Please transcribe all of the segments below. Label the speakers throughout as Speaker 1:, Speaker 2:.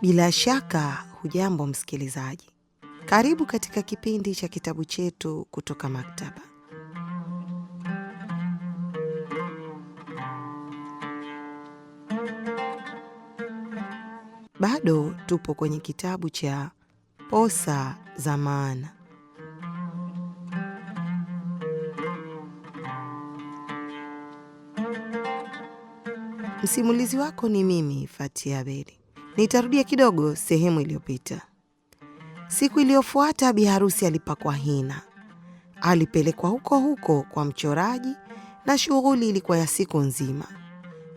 Speaker 1: Bila shaka hujambo msikilizaji. Karibu katika kipindi cha kitabu chetu kutoka maktaba. Bado tupo kwenye kitabu cha Posa za Maana. Msimulizi wako ni mimi, Fatia Bedi. Nitarudia kidogo sehemu iliyopita. Siku iliyofuata bi harusi alipakwa hina. Alipelekwa huko kwa mchoraji na shughuli ilikuwa ya siku nzima.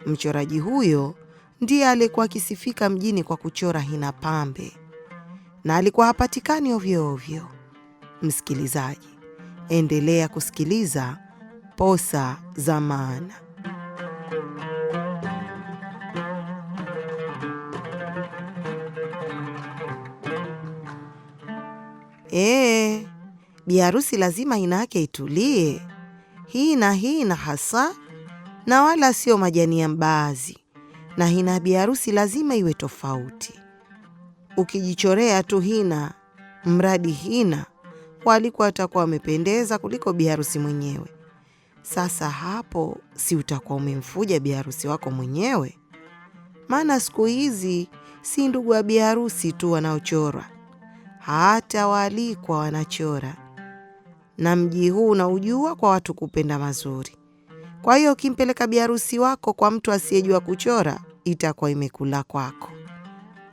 Speaker 1: Mchoraji huyo ndiye alikuwa akisifika mjini kwa kuchora hina pambe. Na alikuwa hapatikani ovyo ovyo. Msikilizaji, endelea kusikiliza Posa za Maana. Bi harusi lazima hina yake itulie. Hina hasa, na wala sio majani ya mbaazi. Na hina bi harusi lazima iwe tofauti. Ukijichorea tu hina, mradi hina, walikuwa watakuwa wamependeza kuliko bi harusi mwenyewe. Sasa hapo si utakuwa umemfuja bi harusi wako mwenyewe? Maana siku hizi si ndugu wa bi harusi tu wanaochora, hata waalikwa wanachora. Na mji huu unaujua kwa watu kupenda mazuri. Kwa hiyo ukimpeleka bi harusi wako kwa mtu asiyejua kuchora, itakuwa imekula kwako.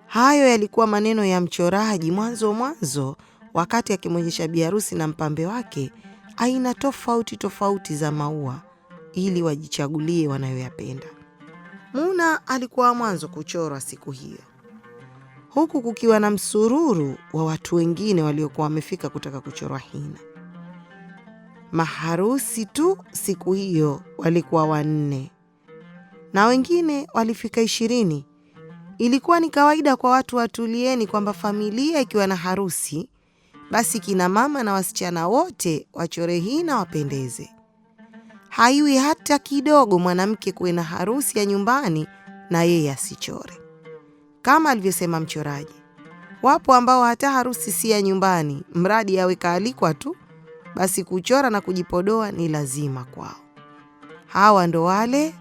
Speaker 1: Hayo yalikuwa maneno ya mchoraji mwanzo wakati akimwonyesha bi harusi na mpambe wake aina tofauti za maua ili wajichagulie wanayoyapenda. Muna alikuwa mwanzo kuchorwa siku hiyo, huku kukiwa na msururu wa watu wengine waliokuwa wamefika kutaka kuchorwa hina. Maharusi tu siku hiyo walikuwa 4 na wengine walifika 20. Ilikuwa ni kawaida kwa watu watulieni kwamba familia ikiwa na harusi, basi kina mama na wasichana wote wachore hina wapendeze. Haiwi hata kidogo mwanamke kuwe na harusi ya nyumbani na yeye asichore. Kama alivyosema mchoraji, wapo ambao hata harusi si ya nyumbani, mradi yawe kaalikwa tu, basi kuchora na kujipodoa ni lazima kwao. Hawa ndo wale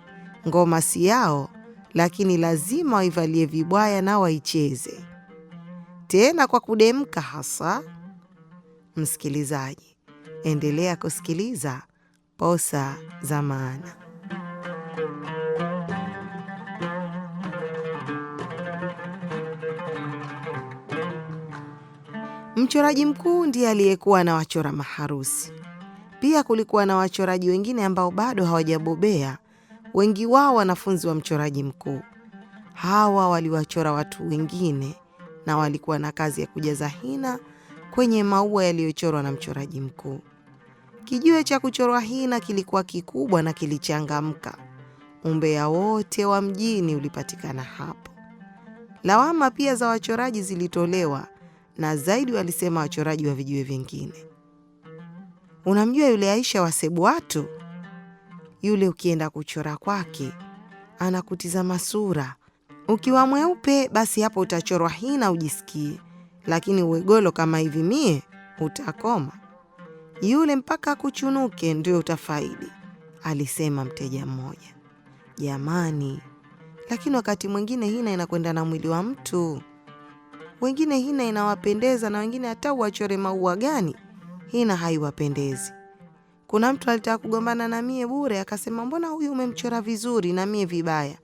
Speaker 1: ngoma si yao, lakini lazima waivalie vibwaya na waicheze, tena kwa kudemka hasa. Msikilizaji, endelea kusikiliza Posa za Maana. Mchoraji mkuu ndiye aliyekuwa na wachora maharusi. Pia kulikuwa na wachoraji wengine ambao bado hawajabobea, wengi wao wanafunzi wa mchoraji mkuu. Hawa waliwachora watu wengine na walikuwa na kazi ya kujaza hina kwenye maua yaliyochorwa na mchoraji mkuu. Kijiwe cha kuchorwa hina kilikuwa kikubwa na kilichangamka. Umbea wote wa mjini ulipatikana hapo. Lawama pia za wachoraji zilitolewa, na zaidi walisema wachoraji wa vijiwe vingine. Unamjua yule Aisha wa Sebuatu? Yule ukienda kuchora kwake, anakutizama sura. Ukiwa mweupe basi hapo utachorwa hina ujisikie, lakini uwegolo kama hivi mie utakoma. Yule mpaka kuchunuke ndio utafaidi, alisema mteja mmoja. Jamani, lakini wakati mwingine hina inakwenda na mwili wa mtu. Wengine hina inawapendeza na wengine hata uwachore maua gani, hina haiwapendezi. Kuna mtu alitaka kugombana na mie bure, akasema mbona huyu umemchora vizuri na mie vibaya,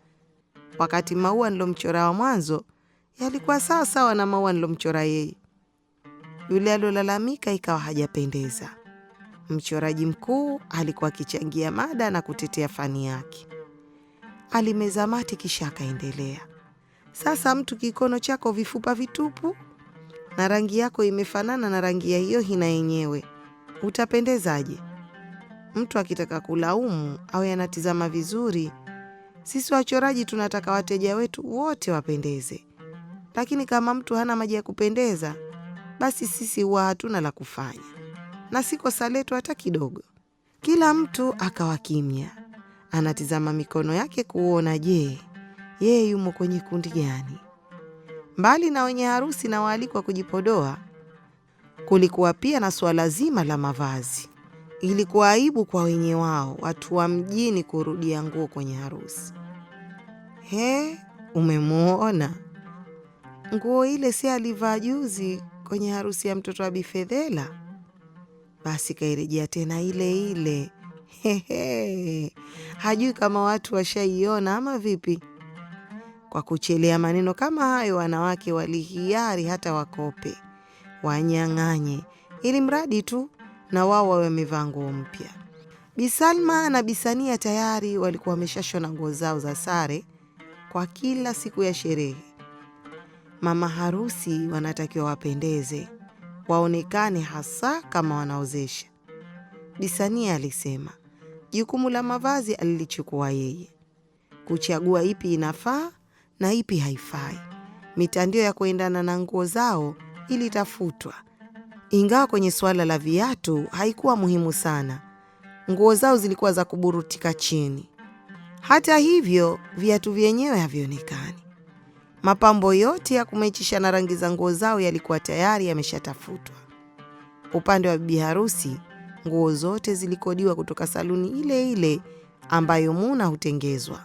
Speaker 1: wakati maua nilomchora wa mwanzo yalikuwa sawa na maua nilomchora yeye. Yule alolalamika ikawa hajapendeza. Mchoraji mkuu alikuwa akichangia mada na kutetea fani yake. Alimeza mate kisha akaendelea. Sasa mtu kikono chako vifupa vitupu na rangi yako imefanana na rangi ya hiyo hina yenyewe, utapendezaje? Mtu akitaka kulaumu awe anatizama vizuri. Sisi wachoraji tunataka wateja wetu wote wapendeze. Lakini kama mtu hana maji ya kupendeza, basi sisi huwa hatuna la kufanya. Na si kosa letu hata kidogo. Kila mtu akawa kimya, anatizama mikono yake kuona je, yeye yumo kwenye kundi gani. Mbali na wenye harusi na waalikwa kujipodoa, kulikuwa pia na suala zima la mavazi. Ilikuwa aibu kwa wenye wao, watu wa mjini, kurudia nguo kwenye harusi. Umemuona? Nguo ile si alivaa juzi kwenye harusi ya mtoto wa Bi Fedhela? Basi kairejea tena ile ile. Hajui kama watu washaiona ama vipi? Kwa kuchelea maneno kama hayo, wanawake walihiari hata wakope, wanyang'anye, ili mradi tu na wao wawe wamevaa nguo mpya. Bi Salma na Bi Sania tayari walikuwa wameshashona nguo zao za sare kwa kila siku ya sherehe. Mama harusi wanatakiwa wapendeze, waonekane hasa kama wanaozesha. Bi Sania alisema jukumu la mavazi alilichukua yeye, kuchagua ipi inafaa na ipi haifai. Mitandio ya kuendana na nguo zao ilitafutwa, ingawa kwenye suala la viatu haikuwa muhimu sana. Nguo zao zilikuwa za kuburutika chini. Hata hivyo, viatu vyenyewe havionekani. Mapambo yote ya kumechisha na rangi za nguo zao yalikuwa tayari yameshatafutwa. Upande wa bibi harusi, nguo zote zilikodiwa kutoka saluni ile ile ambayo Muna hutengezwa.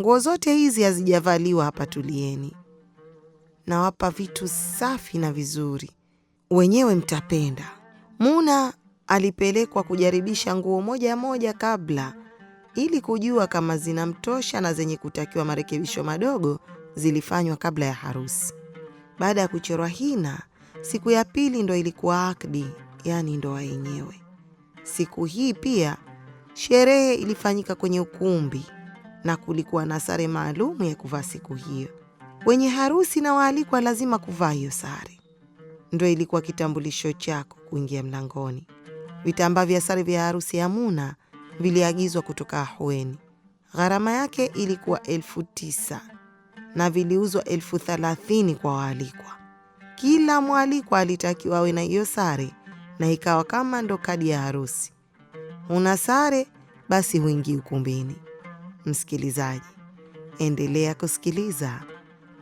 Speaker 1: Nguo zote hizi hazijavaliwa hapa Tulieni. Nawapa vitu safi na vizuri, wenyewe mtapenda. Muna alipelekwa kujaribisha nguo moja moja kabla, ili kujua kama zinamtosha na zenye kutakiwa marekebisho madogo zilifanywa kabla ya harusi. Baada ya kuchorwa hina, siku ya pili ndo ilikuwa akdi, yani ndoa yenyewe. Siku hii pia sherehe ilifanyika kwenye ukumbi na kulikuwa na sare maalum ya kuvaa siku hiyo. Wenye harusi na waalikwa lazima kuvaa hiyo sare, ndo ilikuwa kitambulisho chako kuingia mlangoni. Vitambaa vya sare vya harusi ya Muna viliagizwa kutoka Ahweni. Gharama yake ilikuwa 9,000 na viliuzwa 30,000 kwa waalikwa. Kila mwalikwa alitakiwa awe na hiyo sare, na ikawa kama ndo kadi ya harusi. Una sare basi huingii ukumbini. Msikilizaji, endelea kusikiliza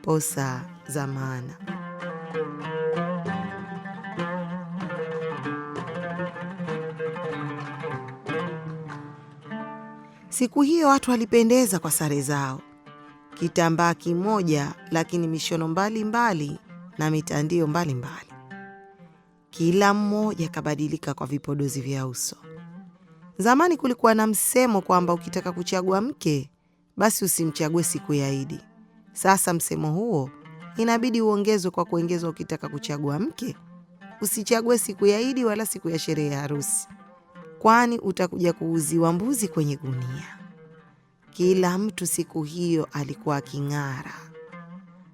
Speaker 1: Posa za Maana. Siku hiyo watu walipendeza kwa sare zao. Kitambaa kimoja lakini mishono mbalimbali na mitandio mbalimbali. Kila mmoja kabadilika kwa vipodozi vya uso. Zamani kulikuwa na msemo kwamba ukitaka kuchagua mke, basi usimchague siku ya Idi. Sasa msemo huo inabidi uongezwe kwa kuongezwa, ukitaka kuchagua mke, usichague siku ya Idi wala siku ya sherehe ya harusi, kwani utakuja kuuziwa mbuzi kwenye gunia. Kila mtu siku hiyo alikuwa aking'ara,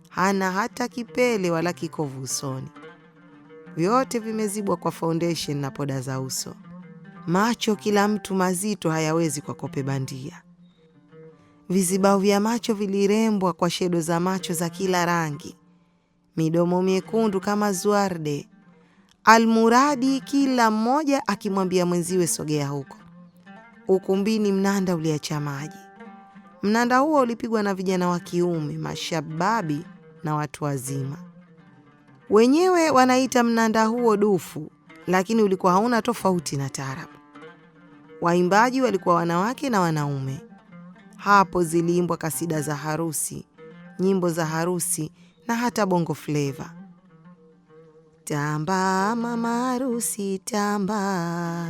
Speaker 1: hana hata kipele wala kikovu usoni. Vyote vimezibwa kwa foundation na poda za uso. Macho kila mtu mazito, hayawezi kwa kope bandia. Vizibao vya macho vilirembwa kwa shedo za macho za kila rangi. Midomo miekundu kama zuarde. Almuradi kila mmoja akimwambia mwenziwe sogea huko. Ukumbini mnanda uliacha maji. Mnanda huo ulipigwa na vijana wa kiume, mashababi na watu wazima. Wenyewe wanaita mnanda huo dufu, lakini ulikuwa hauna tofauti na taarabu. Waimbaji walikuwa wanawake na wanaume. Hapo ziliimbwa kasida za harusi, nyimbo za harusi na hata bongo flavor. Tamba mama harusi tamba,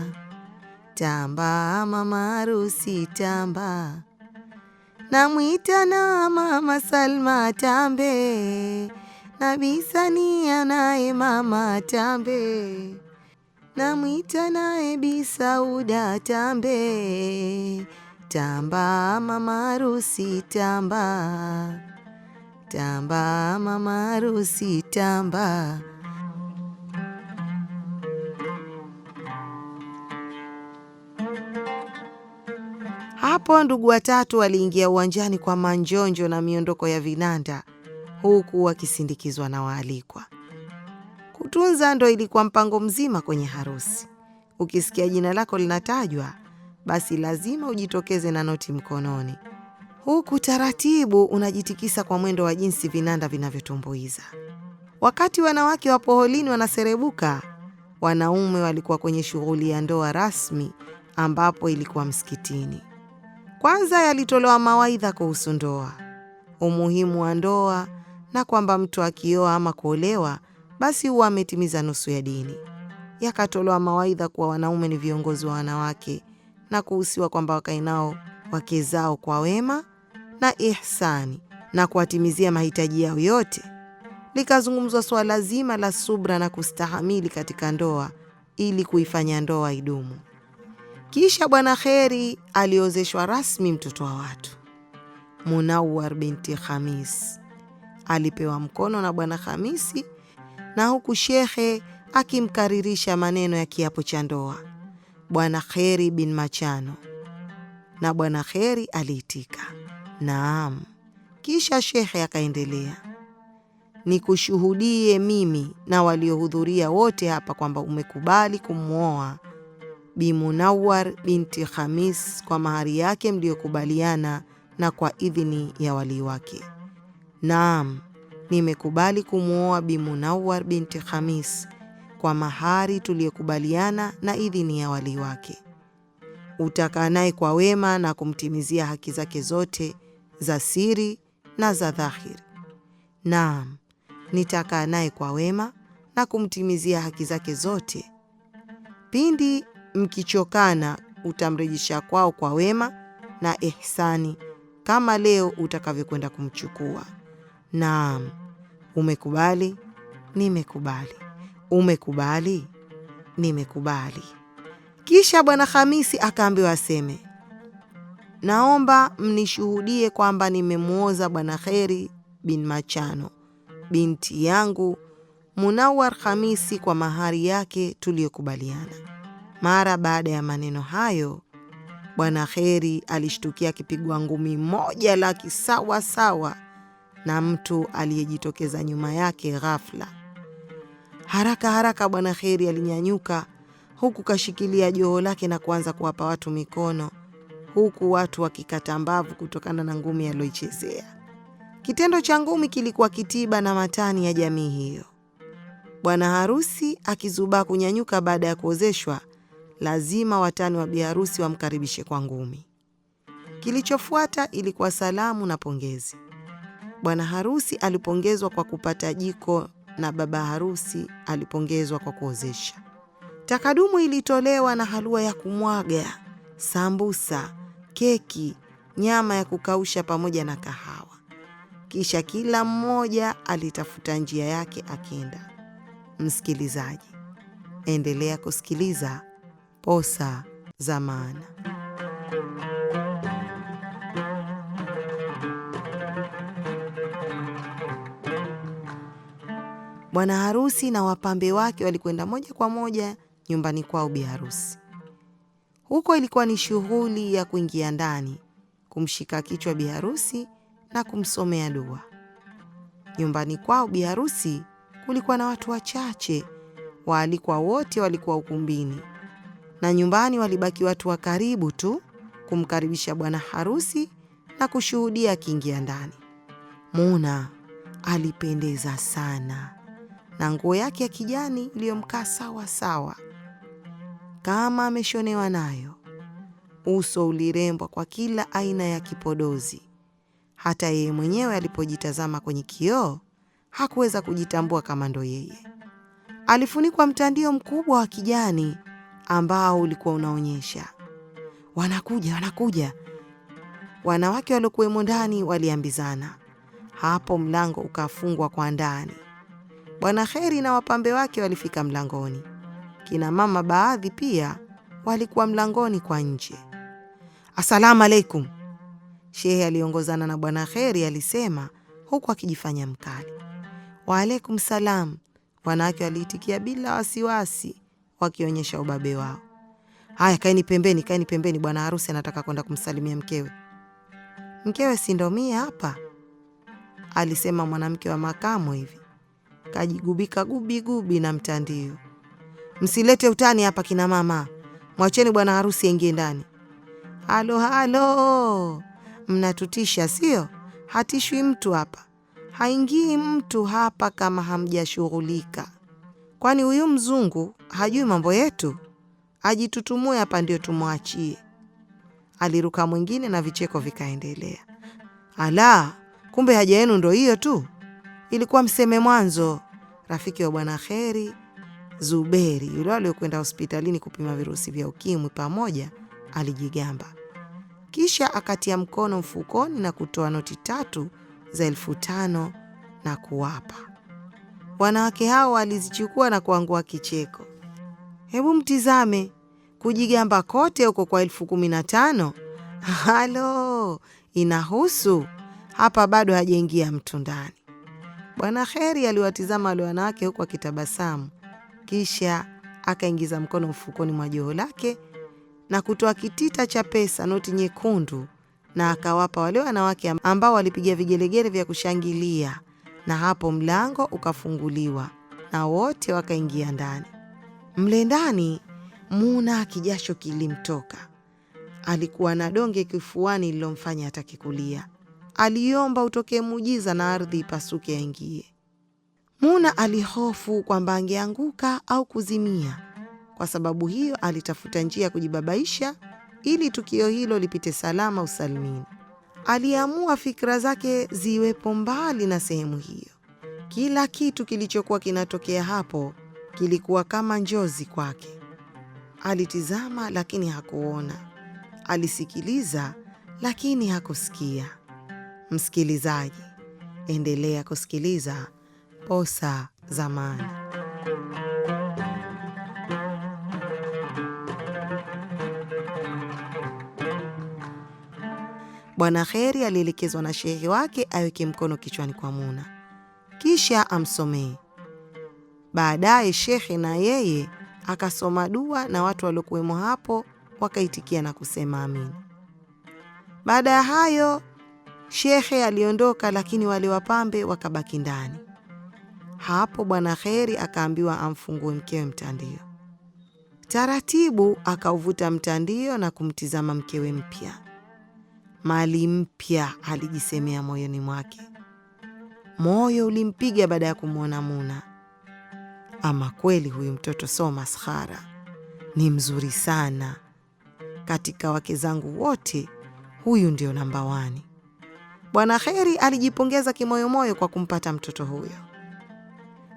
Speaker 1: tamba mama harusi tamba, namwita na mama Salma tambe, na Bi Sania naye mama tambe, namwita naye Bi Sauda tambe, tamba mama harusi tamba, tamba mama harusi tamba. Hapo ndugu watatu waliingia uwanjani kwa manjonjo na miondoko ya vinanda, huku wakisindikizwa na waalikwa. Kutunza ndo ilikuwa mpango mzima kwenye harusi. Ukisikia jina lako linatajwa, basi lazima ujitokeze na noti mkononi. huku taratibu unajitikisa kwa mwendo wa jinsi vinanda vinavyotumbuiza. Wakati wanawake wa poholini wanaserebuka, wanaume walikuwa kwenye shughuli ya ndoa rasmi, ambapo ilikuwa msikitini. Kwanza yalitolewa mawaidha kuhusu ndoa, umuhimu wa ndoa, na kwamba mtu akioa ama kuolewa basi huwa ametimiza nusu ya dini. Yakatolewa mawaidha kuwa wanaume ni viongozi wa wanawake na kuhusiwa kwamba wakae nao wake zao kwa wema na ihsani na kuwatimizia mahitaji yao yote. Likazungumzwa swala zima la subra na kustahamili katika ndoa ili kuifanya ndoa idumu. Kisha Bwana Kheri aliozeshwa rasmi mtoto wa watu. Munawar binti Khamis alipewa mkono na Bwana Khamisi, na huku shekhe akimkaririsha maneno ya kiapo cha ndoa, Bwana Kheri bin Machano, na Bwana Kheri aliitika naam. Kisha shekhe akaendelea, nikushuhudie mimi na waliohudhuria wote hapa kwamba umekubali kumwoa Bi Munawar binti Khamis kwa mahari yake mliokubaliana na kwa idhini ya wali wake. Naam, nimekubali kumwoa Bi Munawar binti Khamis kwa mahari tuliyokubaliana na idhini ya wali wake. Utakaa naye kwa wema na kumtimizia haki zake zote za siri na za dhahiri. Naam, nitakaa naye kwa wema na kumtimizia haki zake zote. Pindi mkichokana utamrejesha kwao kwa wema na ihsani kama leo utakavyokwenda kumchukua. Naam, umekubali? Nimekubali. Umekubali? Nimekubali. Kisha Bwana Khamisi akaambiwa aseme, naomba mnishuhudie kwamba nimemuoza Bwana Kheri bin Machano binti yangu Munawar Khamisi kwa mahari yake tuliyokubaliana. Mara baada ya maneno hayo, Bwana Kheri alishtukia akipigwa ngumi moja la kisawa sawa na mtu aliyejitokeza nyuma yake ghafla. Haraka haraka Bwana Kheri alinyanyuka, huku kashikilia joho lake na kuanza kuwapa watu mikono, huku watu wakikata mbavu kutokana na ngumi aliyoichezea. Kitendo cha ngumi kilikuwa kitiba na matani ya jamii hiyo. Bwana harusi akizubaa kunyanyuka baada ya kuozeshwa, lazima watani wa biharusi wamkaribishe kwa ngumi. Kilichofuata ilikuwa salamu na pongezi. Bwana harusi alipongezwa kwa kupata jiko na baba harusi alipongezwa kwa kuozesha. Takadumu ilitolewa na halua ya kumwaga, sambusa, keki, nyama ya kukausha pamoja na kahawa. Kisha kila mmoja alitafuta njia yake akenda. Msikilizaji, endelea kusikiliza Posa za Maana. Bwana harusi na wapambe wake walikwenda moja kwa moja nyumbani kwao bi harusi. Huko ilikuwa ni shughuli ya kuingia ndani, kumshika kichwa bi harusi na kumsomea dua. Nyumbani kwao bi harusi kulikuwa na watu wachache, waalikwa wote walikuwa ukumbini, na nyumbani walibaki watu wa karibu tu kumkaribisha bwana harusi na kushuhudia akiingia ndani. Muna alipendeza sana na nguo yake ya kijani iliyomkaa sawa sawa kama ameshonewa nayo. Uso ulirembwa kwa kila aina ya kipodozi. Hata yeye mwenyewe alipojitazama kwenye kioo hakuweza kujitambua kama ndo yeye. Alifunikwa mtandio mkubwa wa kijani ambao ulikuwa unaonyesha, wanakuja, wanakuja. Wanawake waliokuwemo ndani waliambizana. Hapo mlango ukafungwa kwa ndani. Bwana Kheri na wapambe wake walifika mlangoni. Kina mama baadhi pia walikuwa mlangoni kwa nje. Asalamu alaikum. Shehe aliongozana na Bwana Kheri alisema huku akijifanya mkali. Wa alaikum salam. Wanawake waliitikia bila wasiwasi wakionyesha ubabe wao. Haya, kaeni pembeni, kaeni pembeni, bwana harusi anataka kwenda kumsalimia mkewe. Mkewe si ndo mie hapa, alisema mwanamke wa makamo hivi, kajigubika gubi na mtandio. Msilete utani hapa kina mama, mwacheni bwana harusi aingie ndani. Halo, Mnatutisha sio? Hatishwi mtu hapa. Haingii mtu hapa kama hamjashughulika. Kwani huyu mzungu hajui mambo yetu? Ajitutumue hapa ndio tumwachie. Aliruka mwingine na vicheko vikaendelea. Ala, kumbe haja yenu ndo hiyo tu? Ilikuwa mseme mwanzo. Rafiki wa Bwana Kheri, Zuberi, yule aliyokwenda hospitalini kupima virusi vya ukimwi pamoja, alijigamba. Kisha akatia mkono mfukoni na kutoa noti 3 za 5,000 na kuwapa. Wanawake hao walizichukua na kuangua kicheko. Hebu mtizame, kujigamba kote huko kwa 15,000? Halo, inahusu. Hapa bado hajaingia mtu ndani. Bwana Kheri aliwatizama wale wanawake huku akitabasamu. Kisha akaingiza mkono mfukoni mwa joho lake na kutoa kitita cha pesa, noti nyekundu, na akawapa wale wanawake ambao walipiga vigelegele vya kushangilia, na hapo mlango ukafunguliwa na wote wakaingia ndani. Mle ndani Muna kijasho kilimtoka. Alikuwa na donge kifuani lilomfanya hataki kulia. Aliomba utokee muujiza na ardhi ipasuke aingie. Muna alihofu kwamba angeanguka au kuzimia. Kwa sababu hiyo alitafuta njia ya kujibabaisha ili tukio hilo lipite salama usalimini. Aliamua fikra zake ziwepo mbali na sehemu hiyo. Kila kitu kilichokuwa kinatokea hapo kilikuwa kama njozi kwake. Alitizama lakini hakuona. Alisikiliza lakini hakusikia. Msikilizaji, endelea kusikiliza Posa za Maana. Bwana Kheri alielekezwa na shehe wake aweke mkono kichwani kwa Muna, kisha amsomee. Baadaye shehe na yeye akasoma dua na watu waliokuwemo hapo wakaitikia na kusema amin. Baada ya hayo shehe aliondoka, lakini wale wapambe wakabaki ndani. Hapo Bwana Kheri akaambiwa amfungue mkewe mtandio. Taratibu akauvuta mtandio na kumtizama mkewe mpya. Mali mpya, alijisemea moyoni mwake. Moyo ulimpiga baada ya kumwona Muna. Ama kweli huyu mtoto so maskhara, ni mzuri sana. Katika wake zangu wote huyu ndio namba 1. Bwana Kheri alijipongeza kimoyomoyo kwa kumpata mtoto huyo.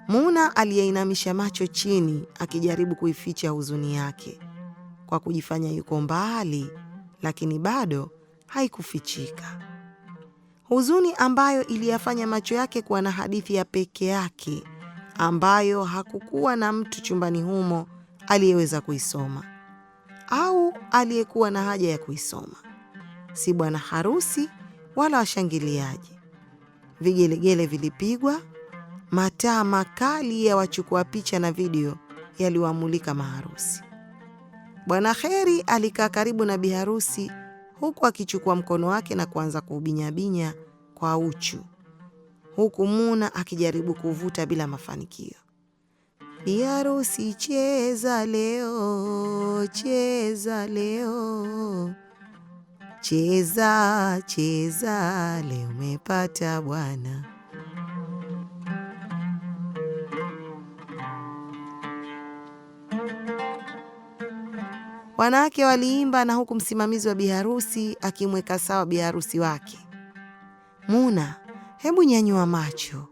Speaker 1: Muna aliyeinamisha macho chini akijaribu kuificha huzuni yake kwa kujifanya yuko mbali, lakini bado haikufichika. Huzuni ambayo iliyafanya macho yake kuwa na hadithi ya peke yake ambayo hakukuwa na mtu chumbani humo aliyeweza kuisoma au aliyekuwa na haja ya kuisoma. Si bwana harusi wala washangiliaji. Vigelegele vilipigwa, mataa makali ya wachukua picha na video yaliwamulika maharusi. Bwana Kheri alikaa karibu na biharusi huku akichukua mkono wake na kuanza kuubinyabinya kwa uchu, huku Muna akijaribu kuvuta bila mafanikio. Biharusi, cheza leo, cheza leo, cheza, cheza leo, umepata bwana. Wanawake waliimba na huku msimamizi wa biharusi akimweka sawa biharusi wake. Muna, hebu nyanyua macho.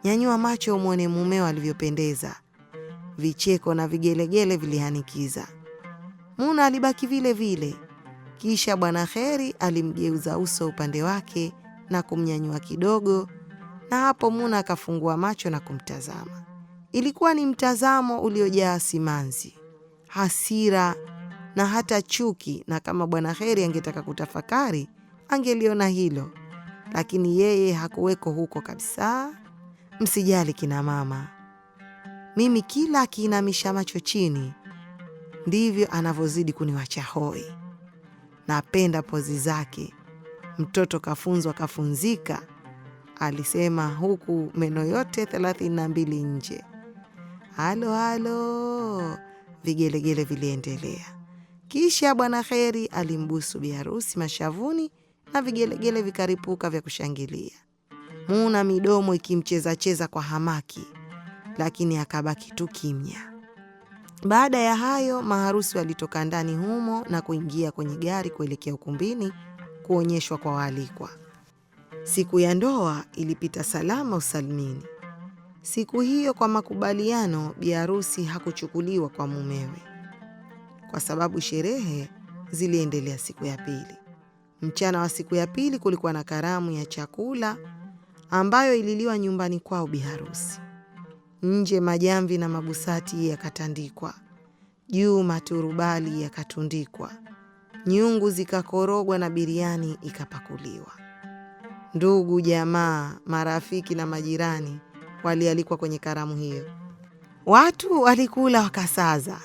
Speaker 1: Nyanyua macho umwone mumeo alivyopendeza. Vicheko na vigelegele vilihanikiza. Muna alibaki vile vile. Kisha Bwana Kheri alimgeuza uso upande wake na kumnyanyua kidogo, na hapo Muna akafungua macho na kumtazama. Ilikuwa ni mtazamo uliojaa simanzi, hasira na hata chuki, na kama Bwana Kheri angetaka kutafakari angeliona hilo, lakini yeye hakuweko huko kabisa. Msijali kina mama, mimi kila akiinamisha macho chini ndivyo anavyozidi kuniwacha hoi. Napenda pozi zake. Mtoto kafunzwa kafunzika, alisema huku meno yote 32 nje. Halo halo, vigelegele viliendelea. Kisha Bwana Kheri alimbusu biharusi mashavuni na vigelegele vikaripuka vya kushangilia. Muna midomo ikimcheza kwa hamaki, lakini akabaki tu kimya. Baada ya hayo, maharusi walitoka ndani humo na kuingia kwenye gari kuelekea ukumbini kuonyeshwa kwa waalikwa. Siku ya ndoa ilipita salama usalimini. Siku hiyo kwa makubaliano, bi harusi hakuchukuliwa kwa mumewe, kwa sababu sherehe ziliendelea siku ya pili. Mchana wa siku ya pili kulikuwa na karamu ya chakula ambayo ililiwa nyumbani kwao bi harusi. Nje majamvi na mabusati yakatandikwa, juu maturubali yakatundikwa, nyungu zikakorogwa na biriani ikapakuliwa. Ndugu, jamaa, marafiki na majirani walialikwa kwenye karamu hiyo. Watu walikula wakasaza,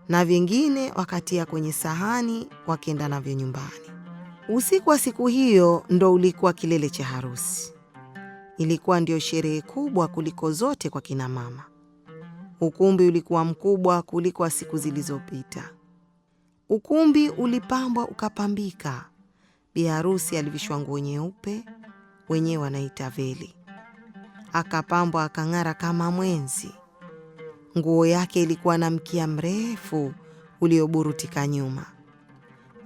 Speaker 1: na vingine wakatia kwenye sahani wakenda navyo nyumbani. Usiku wa siku hiyo ndo ulikuwa kilele cha harusi. Ilikuwa ndio sherehe kubwa kuliko zote kwa kina mama. Ukumbi ulikuwa mkubwa kuliko siku zilizopita. Ukumbi ulipambwa ukapambika. Bi harusi alivishwa nguo nyeupe, wenyewe wanaita veli. Akapambwa akang'ara kama mwenzi. Nguo yake ilikuwa na mkia mrefu ulioburutika nyuma.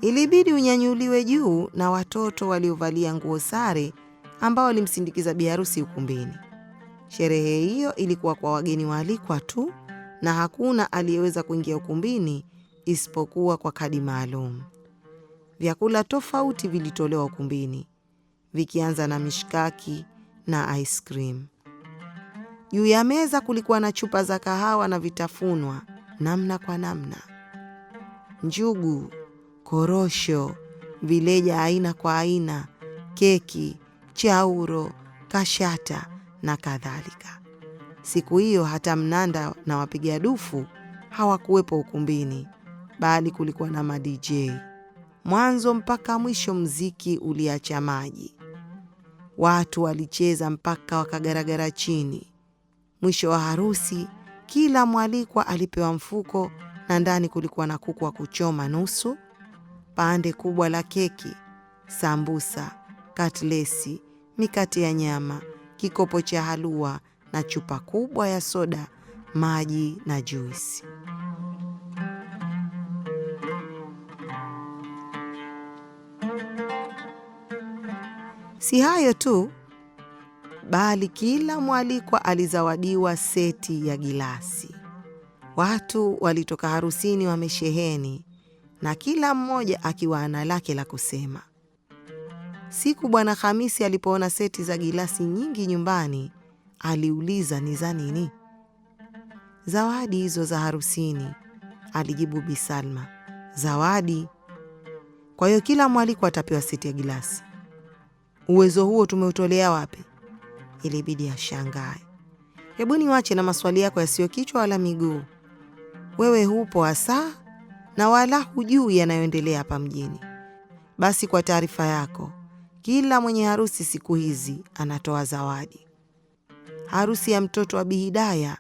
Speaker 1: Ilibidi unyanyuliwe juu na watoto waliovalia nguo sare ambao walimsindikiza bi harusi ukumbini. Sherehe hiyo ilikuwa kwa wageni waalikwa tu, na hakuna aliyeweza kuingia ukumbini isipokuwa kwa kadi maalum. Vyakula tofauti vilitolewa ukumbini, vikianza na mishkaki na ice cream. Juu ya meza kulikuwa na chupa za kahawa na vitafunwa namna kwa namna: njugu, korosho, vileja aina kwa aina, keki, chauro, kashata na kadhalika. Siku hiyo hata mnanda na wapiga dufu hawakuwepo ukumbini, bali kulikuwa na ma DJ. Mwanzo mpaka mwisho mziki uliacha maji. Watu walicheza mpaka wakagaragara chini. Mwisho wa harusi, kila mwalikwa alipewa mfuko, na ndani kulikuwa na kuku wa kuchoma nusu, pande kubwa la keki, sambusa, katlesi, mikate ya nyama, kikopo cha halua na chupa kubwa ya soda, maji na juisi. Si hayo tu, bali kila mwalikwa alizawadiwa seti ya gilasi. Watu walitoka harusini wamesheheni, na kila mmoja akiwa ana lake la kusema. Siku Bwana Hamisi alipoona seti za gilasi nyingi nyumbani, aliuliza ni za nini? Zawadi hizo za harusini, alijibu Bi Salma. Zawadi? Kwa hiyo kila mwalikwa atapewa seti ya gilasi? Uwezo huo tumeutolea wapi? Ilibidi ashangae. Hebu niwache na maswali yako yasiyo kichwa wala miguu. Wewe hupo hasa na wala hujui yanayoendelea hapa mjini. Basi kwa taarifa yako, kila mwenye harusi siku hizi anatoa zawadi. Harusi ya mtoto wa Bi Hidaya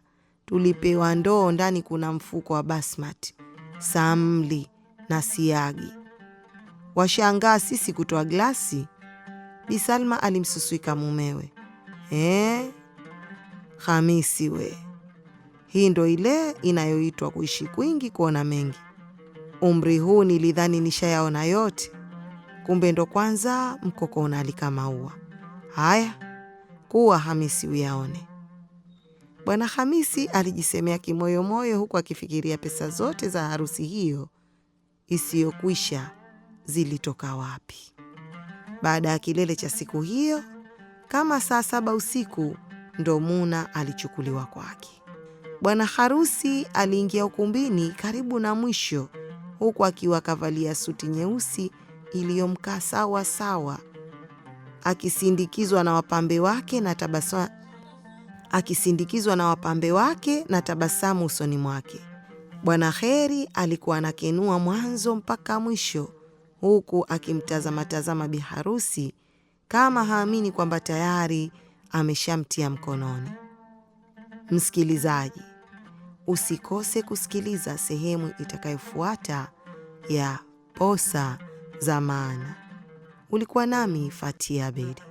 Speaker 1: tulipewa ndoo, ndani kuna mfuko wa basmati, samli na siagi. Washangaa sisi kutoa glasi? Bi Salma alimsusuika mumewe. Hamisi we, hii ndo ile inayoitwa kuishi kwingi kuona mengi. Umri huu nilidhani nishayaona yote, kumbe ndo kwanza mkoko unalika maua. Haya, kuwa Hamisi uyaone. Bwana Hamisi alijisemea kimoyomoyo, huku akifikiria pesa zote za harusi hiyo isiyokwisha zilitoka wapi. Baada ya kilele cha siku hiyo, kama saa 7 usiku, ndo Muna alichukuliwa kwake. Bwana harusi aliingia ukumbini karibu na mwisho, huku akiwa kavalia suti nyeusi iliyomkaa sawa sawa, akisindikizwa na wapambe wake na tabasamu usoni mwake. Bwana Kheri alikuwa anakenua mwanzo mpaka mwisho, huku akimtazama bi harusi kama haamini kwamba tayari ameshamtia mkononi. Msikilizaji, usikose kusikiliza sehemu itakayofuata ya Posa za Maana. Ulikuwa nami Fatia Abedi.